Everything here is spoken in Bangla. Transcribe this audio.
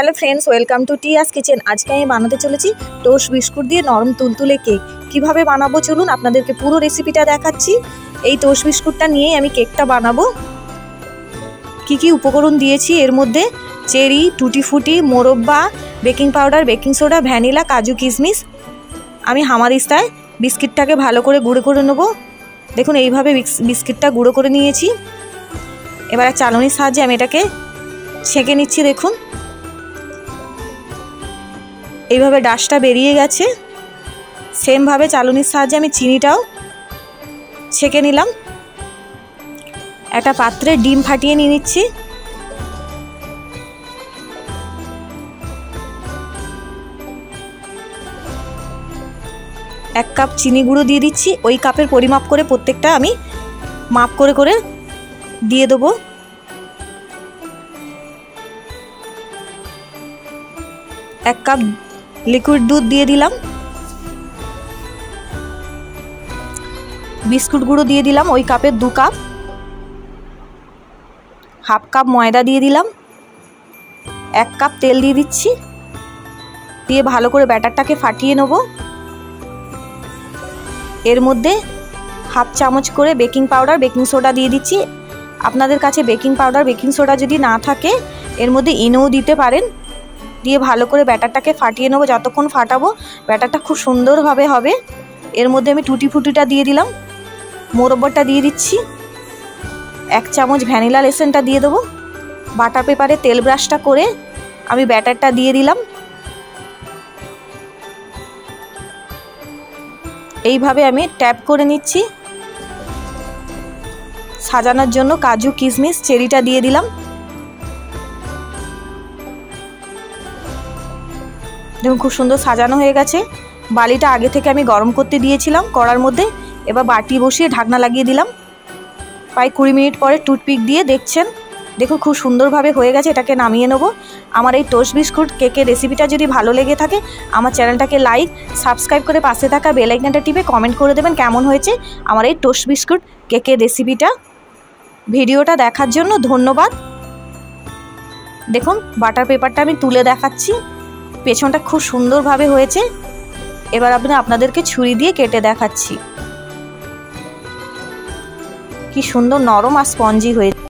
Hello friends, welcome to টিয়াস kitchen. আজকে আমি বানাতে চলেছি টোস্ট বিস্কুট দিয়ে নরম তুলতুলে কেক। কিভাবে বানাবো চলুন আপনাদেরকে পুরো রেসিপিটা দেখাচ্ছি। এই টোস্ট বিস্কুটটা নিয়েই আমি কেকটা বানাবো। কি কি উপকরণ দিয়েছি এর মধ্যে: চেরি, টুটি ফুটি, মোরব্বা, baking powder, baking soda, vanilla, কাজু, কিশমিশ। আমি হামাদিস্তায় বিস্কিটটাকে ভালো করে গুঁড়ো করে নেবো। দেখুন এইভাবে বিস্কিটটা গুঁড়ো করে নিয়েছি। এবার চালনির সাহায্যে আমি এটাকে ছেঁকে নিচ্ছি। দেখুন এইভাবে ডাশটা বেরিয়ে গেছে। সেমভাবে চালনির সাহায্যে আমি চিনিটাও ছেঁকে নিলাম। একটা পাত্রে ডিম ফাটিয়ে নিয়ে নিচ্ছি। এক কাপ চিনি গুঁড়ো দিয়ে দিচ্ছি। ওই কাপের পরিমাপ করে প্রত্যেকটা আমি মাপ করে করে দিয়ে দেবো। এক কাপ লিকুইড দুধ দিয়ে দিলাম। বিস্কুট গুঁড়ো দিয়ে দিলাম ওই কাপের 2 কাপ। হাফ কাপ ময়দা দিয়ে দিলাম। 1 কাপ তেল দিয়ে দিচ্ছি। দিয়ে ভালো করে ব্যাটারটাকে ফাটিয়ে নেব। এর মধ্যে হাফ চামচ করে বেকিং পাউডার, বেকিং সোডা দিয়ে দিচ্ছি। আপনাদের কাছে বেকিং পাউডার, বেকিং সোডা যদি না থাকে এর মধ্যে ইনোও দিতে পারেন। দিয়ে ভালো করে ব্যাটারটাকে ফাটিয়ে নেবো। যতক্ষণ ফাটাবো ব্যাটারটা খুব সুন্দরভাবে হবে। এর মধ্যে আমি টুটি ফুটিটা দিয়ে দিলাম, মোরব্বাটা দিয়ে দিচ্ছি। 1 চামচ ভ্যানিলা এসেন্সটা দিয়ে দেবো। বাটার পেপারে তেল ব্রাশটা করে আমি ব্যাটারটা দিয়ে দিলাম। এইভাবে আমি ট্যাপ করে নিচ্ছি। সাজানোর জন্য কাজু, কিশমিশ, চেরিটা দিয়ে দিলাম। দেখুন খুব সুন্দর সাজানো হয়ে গেছে। বালিটা আগে থেকে আমি গরম করতে দিয়েছিলাম কড়ার মধ্যে। এবার বাটি বসিয়ে ঢাকনা লাগিয়ে দিলাম। প্রায় 20 মিনিট পরে টুথপিক দিয়ে দেখছেন, দেখুন খুব সুন্দরভাবে হয়ে গেছে। এটাকে নামিয়ে নেব। আমার এই টোস্ট বিস্কুট কেকের রেসিপিটা যদি ভালো লেগে থাকে আমার চ্যানেলটাকে লাইক, সাবস্ক্রাইব করে পাশে থাকা বেল আইকনটা টিপে কমেন্ট করে দেবেন কেমন হয়েছে আমার এই টোস্ট বিস্কুট কেকের রেসিপিটা। ভিডিওটা দেখার জন্য ধন্যবাদ। দেখুন বাটার পেপারটা আমি তুলে দেখাচ্ছি। পেছনটা খুব সুন্দরভাবে হয়েছে। এবার আপনাদেরকে ছুরি দিয়ে কেটে দেখাচ্ছি কি সুন্দর নরম আর স্পঞ্জি হয়েছে।